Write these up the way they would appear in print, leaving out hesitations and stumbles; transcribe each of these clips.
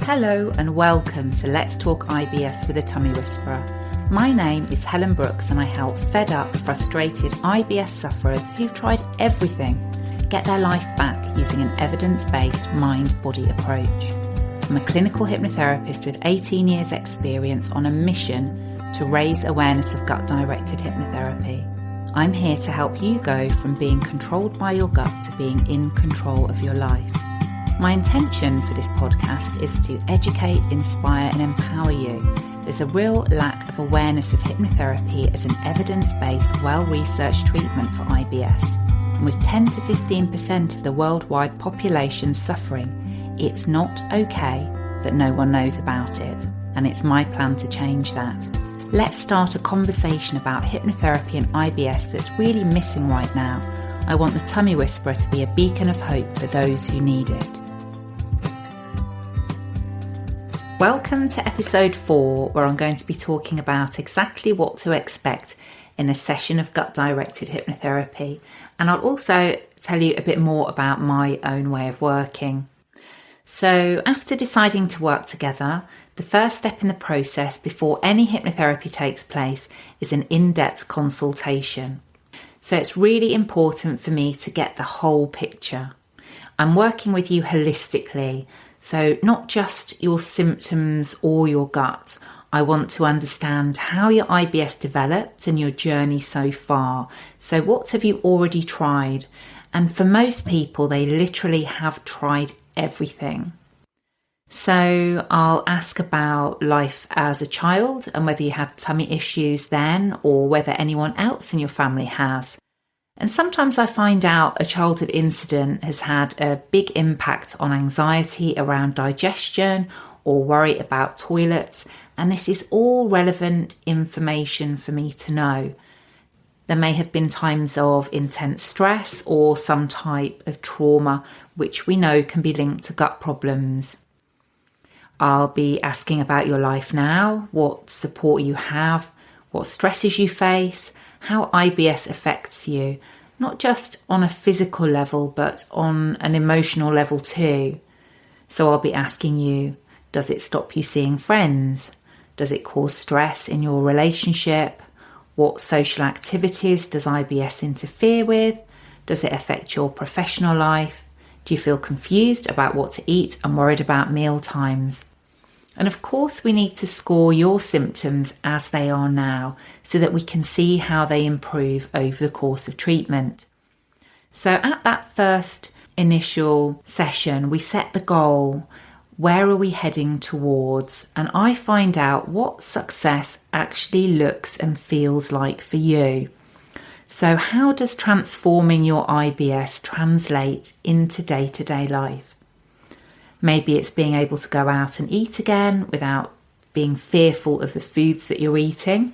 Hello and welcome to Let's Talk IBS with a Tummy Whisperer. My name is Helen Brooks and I help fed up, frustrated IBS sufferers who've tried everything get their life back using an evidence-based mind-body approach. I'm a clinical hypnotherapist with 18 years experience on a mission to raise awareness of gut-directed hypnotherapy. I'm here to help you go from being controlled by your gut to being in control of your life. My intention for this podcast is to educate, inspire and empower you. There's a real lack of awareness of hypnotherapy as an evidence-based, well-researched treatment for IBS. And with 10 to 15% of the worldwide population suffering, it's not okay that no one knows about it. And it's my plan to change that. Let's start a conversation about hypnotherapy and IBS that's really missing right now. I want the Tummy Whisperer to be a beacon of hope for those who need it. Welcome to episode 4, where I'm going to be talking about exactly what to expect in a session of gut-directed hypnotherapy. And I'll also tell you a bit more about my own way of working. So after deciding to work together, the first step in the process before any hypnotherapy takes place is an in-depth consultation. So it's really important for me to get the whole picture. I'm working with you holistically. So not just your symptoms or your gut. I want to understand how your IBS developed and your journey so far. So what have you already tried? And for most people, they literally have tried everything. So I'll ask about life as a child and whether you had tummy issues then or whether anyone else in your family has. And sometimes I find out a childhood incident has had a big impact on anxiety around digestion or worry about toilets, and this is all relevant information for me to know. There may have been times of intense stress or some type of trauma, which we know can be linked to gut problems. I'll be asking about your life now, what support you have, what stresses you face, how IBS affects you, not just on a physical level, but on an emotional level too. So I'll be asking you, does it stop you seeing friends? Does it cause stress in your relationship? What social activities does IBS interfere with? Does it affect your professional life? Do you feel confused about what to eat and worried about meal times? And of course, we need to score your symptoms as they are now so that we can see how they improve over the course of treatment. So at that first initial session, we set the goal. Where are we heading towards? And I find out what success actually looks and feels like for you. So how does transforming your IBS translate into day-to-day life? Maybe it's being able to go out and eat again without being fearful of the foods that you're eating.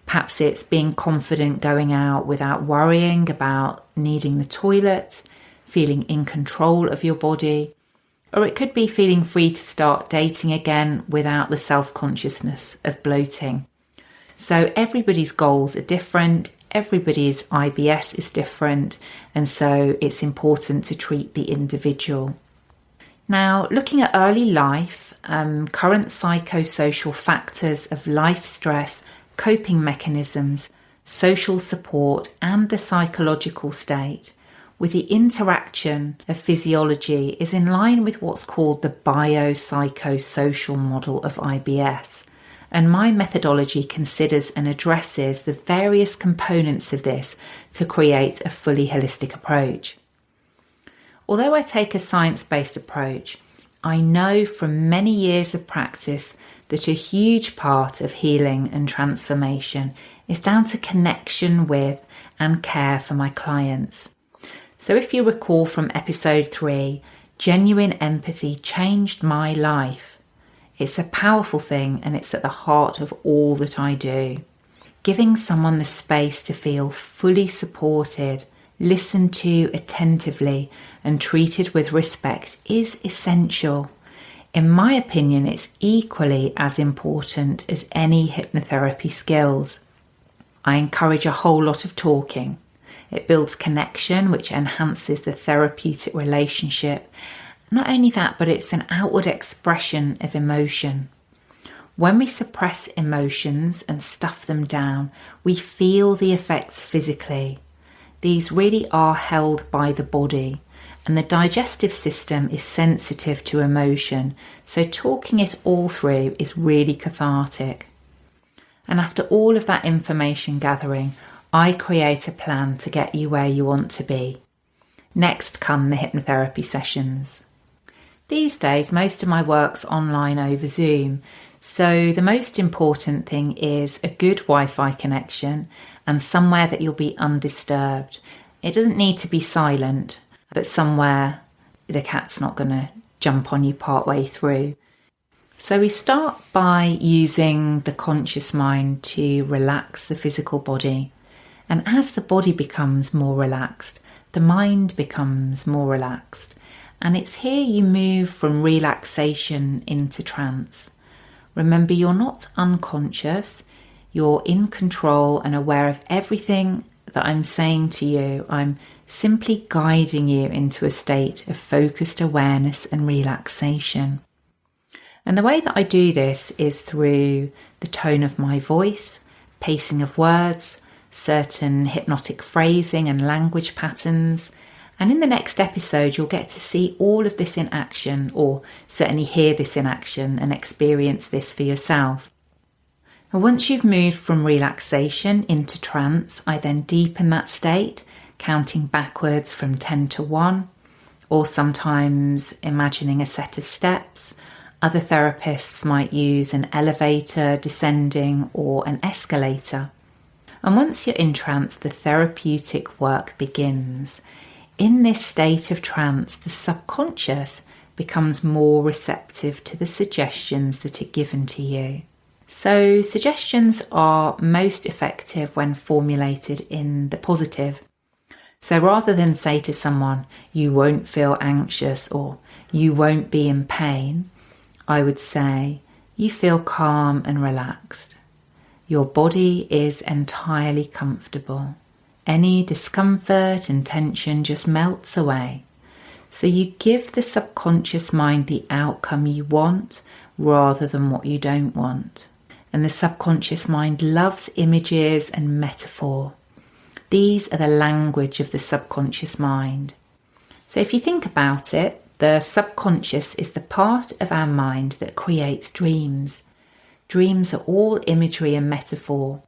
Perhaps it's being confident going out without worrying about needing the toilet, feeling in control of your body. Or it could be feeling free to start dating again without the self-consciousness of bloating. So everybody's goals are different, everybody's IBS is different, and so it's important to treat the individual. Now, looking at early life, current psychosocial factors of life stress, coping mechanisms, social support, and the psychological state, with the interaction of physiology is in line with what's called the Biopsychosocial Model of IBS. And my methodology considers and addresses the various components of this to create a fully holistic approach. Although I take a science-based approach, I know from many years of practice that a huge part of healing and transformation is down to connection with and care for my clients. So if you recall from episode 3, genuine empathy changed my life. It's a powerful thing and it's at the heart of all that I do. Giving someone the space to feel fully supported, listened to attentively and treated with respect is essential. In my opinion, it's equally as important as any hypnotherapy skills. I encourage a whole lot of talking. It builds connection, which enhances the therapeutic relationship. Not only that, but it's an outward expression of emotion. When we suppress emotions and stuff them down, we feel the effects physically. These really are held by the body, and the digestive system is sensitive to emotion, so talking it all through is really cathartic. And after all of that information gathering, I create a plan to get you where you want to be. Next come the hypnotherapy sessions. These days, most of my work's online over Zoom, so the most important thing is a good Wi-Fi connection and somewhere that you'll be undisturbed. It doesn't need to be silent, but somewhere the cat's not going to jump on you partway through. So we start by using the conscious mind to relax the physical body. And as the body becomes more relaxed, the mind becomes more relaxed. And it's here you move from relaxation into trance. Remember, you're not unconscious, you're in control and aware of everything that I'm saying to you. I'm simply guiding you into a state of focused awareness and relaxation. And the way that I do this is through the tone of my voice, pacing of words, certain hypnotic phrasing and language patterns. And in the next episode, you'll get to see all of this in action, or certainly hear this in action and experience this for yourself. And once you've moved from relaxation into trance, I then deepen that state, counting backwards from 10 to 1, or sometimes imagining a set of steps. Other therapists might use an elevator, descending, or an escalator. And once you're in trance, the therapeutic work begins. In this state of trance, the subconscious becomes more receptive to the suggestions that are given to you. So suggestions are most effective when formulated in the positive. So rather than say to someone, you won't feel anxious or you won't be in pain, I would say, you feel calm and relaxed. Your body is entirely comfortable. Any discomfort and tension just melts away. So you give the subconscious mind the outcome you want rather than what you don't want. And the subconscious mind loves images and metaphor. These are the language of the subconscious mind. So if you think about it, the subconscious is the part of our mind that creates dreams. Dreams are all imagery and metaphor.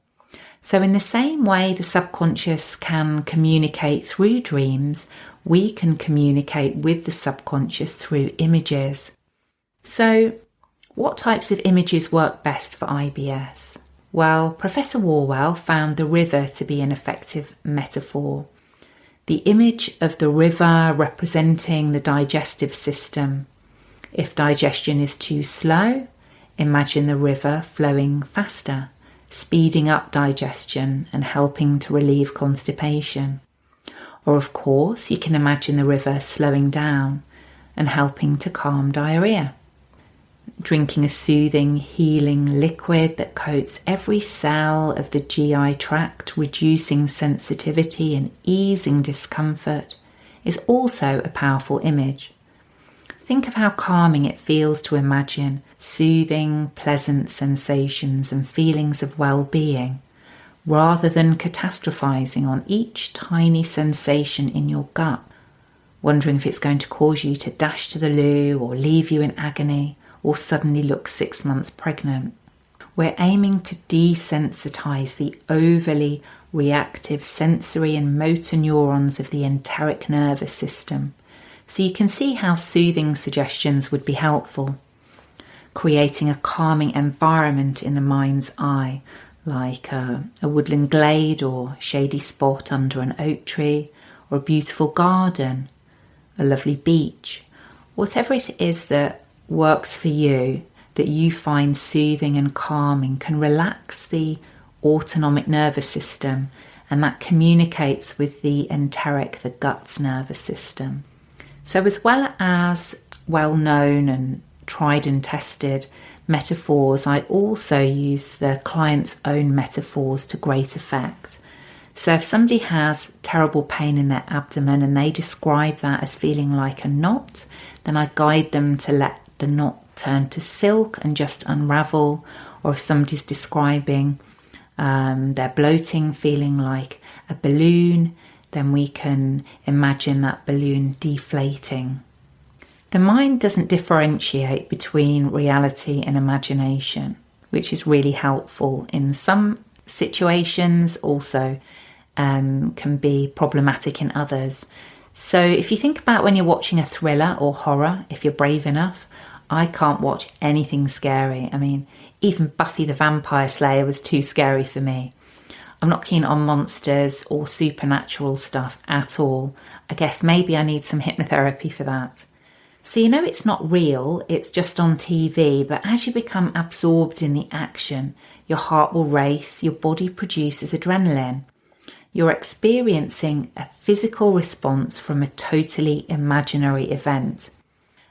So in the same way the subconscious can communicate through dreams, we can communicate with the subconscious through images. So what types of images work best for IBS? Well, Professor Warwell found the river to be an effective metaphor. The image of the river representing the digestive system. If digestion is too slow, imagine the river flowing faster, speeding up digestion and helping to relieve constipation. Or of course, you can imagine the river slowing down and helping to calm diarrhea. Drinking a soothing, healing liquid that coats every cell of the GI tract, reducing sensitivity and easing discomfort, is also a powerful image. Think of how calming it feels to imagine soothing, pleasant sensations and feelings of well-being, rather than catastrophizing on each tiny sensation in your gut, wondering if it's going to cause you to dash to the loo or leave you in agony or suddenly look 6 months pregnant. We're aiming to desensitize the overly reactive sensory and motor neurons of the enteric nervous system, so you can see how soothing suggestions would be helpful. Creating a calming environment in the mind's eye, like a woodland glade or shady spot under an oak tree, or a beautiful garden, a lovely beach, whatever it is that works for you, that you find soothing and calming, can relax the autonomic nervous system, and that communicates with the enteric, the gut's nervous system. So as well as well-known and tried and tested metaphors, I also use the client's own metaphors to great effect. So if somebody has terrible pain in their abdomen and they describe that as feeling like a knot, then I guide them to let the knot turn to silk and just unravel. Or if somebody's describing their bloating feeling like a balloon, then we can imagine that balloon deflating. The mind doesn't differentiate between reality and imagination, which is really helpful in some situations, also can be problematic in others. So if you think about when you're watching a thriller or horror, if you're brave enough, I can't watch anything scary. I mean, even Buffy the Vampire Slayer was too scary for me. I'm not keen on monsters or supernatural stuff at all. I guess maybe I need some hypnotherapy for that. So you know it's not real, it's just on TV, but as you become absorbed in the action, your heart will race, your body produces adrenaline. You're experiencing a physical response from a totally imaginary event.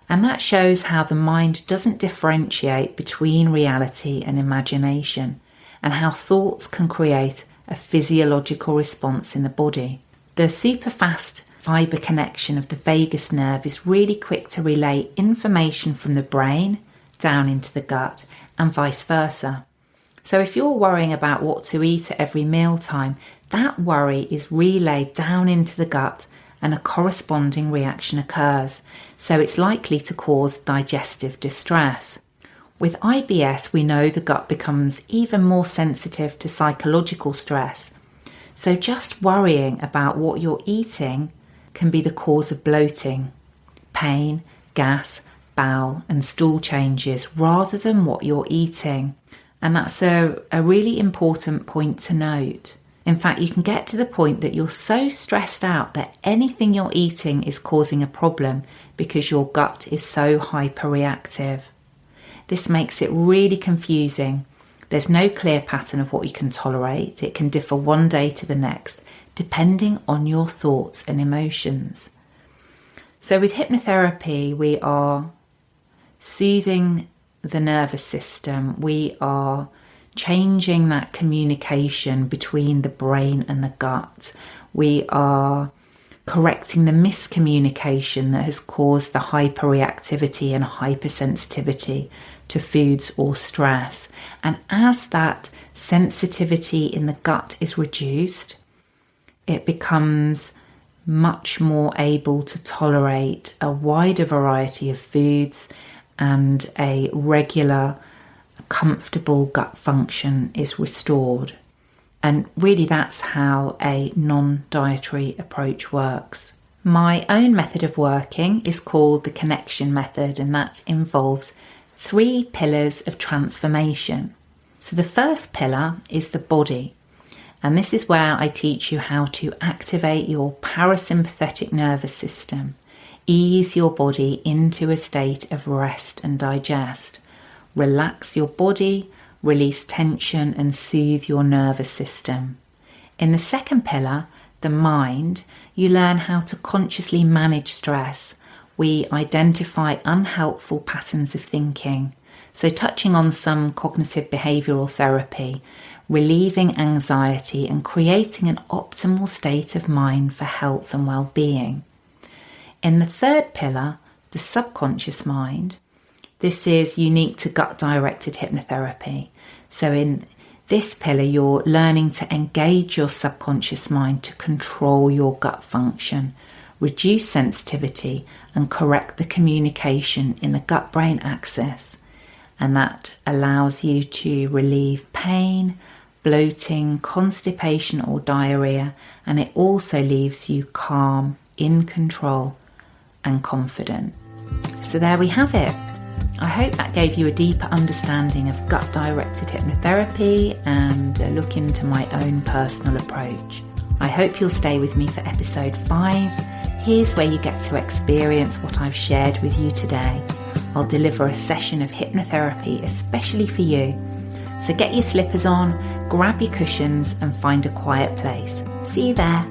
And that shows how the mind doesn't differentiate between reality and imagination, and how thoughts can create a physiological response in the body. The super fast fibre connection of the vagus nerve is really quick to relay information from the brain down into the gut and vice versa. So if you're worrying about what to eat at every mealtime, that worry is relayed down into the gut and a corresponding reaction occurs. So it's likely to cause digestive distress. With IBS, we know the gut becomes even more sensitive to psychological stress. So just worrying about what you're eating can be the cause of bloating, pain, gas, bowel and stool changes rather than what you're eating. And that's a really important point to note. In fact, you can get to the point that you're so stressed out that anything you're eating is causing a problem because your gut is so hyperreactive. This makes it really confusing. There's no clear pattern of what you can tolerate. It can differ one day to the next, depending on your thoughts and emotions. So with hypnotherapy, we are soothing the nervous system. We are changing that communication between the brain and the gut. We are correcting the miscommunication that has caused the hyperreactivity and hypersensitivity to foods or stress. And as that sensitivity in the gut is reduced, it becomes much more able to tolerate a wider variety of foods, and a regular, comfortable gut function is restored. And really that's how a non-dietary approach works. My own method of working is called the connection method, and that involves 3 pillars of transformation. So the first pillar is the body. And this is where I teach you how to activate your parasympathetic nervous system, ease your body into a state of rest and digest, relax your body, release tension and soothe your nervous system. In the second pillar, the mind, you learn how to consciously manage stress. We identify unhelpful patterns of thinking. So touching on some cognitive behavioural therapy, relieving anxiety and creating an optimal state of mind for health and well-being. In the third pillar, the subconscious mind, this is unique to gut-directed hypnotherapy. So in this pillar, you're learning to engage your subconscious mind to control your gut function, reduce sensitivity and correct the communication in the gut-brain axis. And that allows you to relieve pain, bloating, constipation or diarrhea, and it also leaves you calm, in control and confident. So there we have it. I hope that gave you a deeper understanding of gut-directed hypnotherapy and a look into my own personal approach. I hope you'll stay with me for episode 5. Here's where you get to experience what I've shared with you today. I'll deliver a session of hypnotherapy especially for you. So get your slippers on, grab your cushions and find a quiet place. See you there.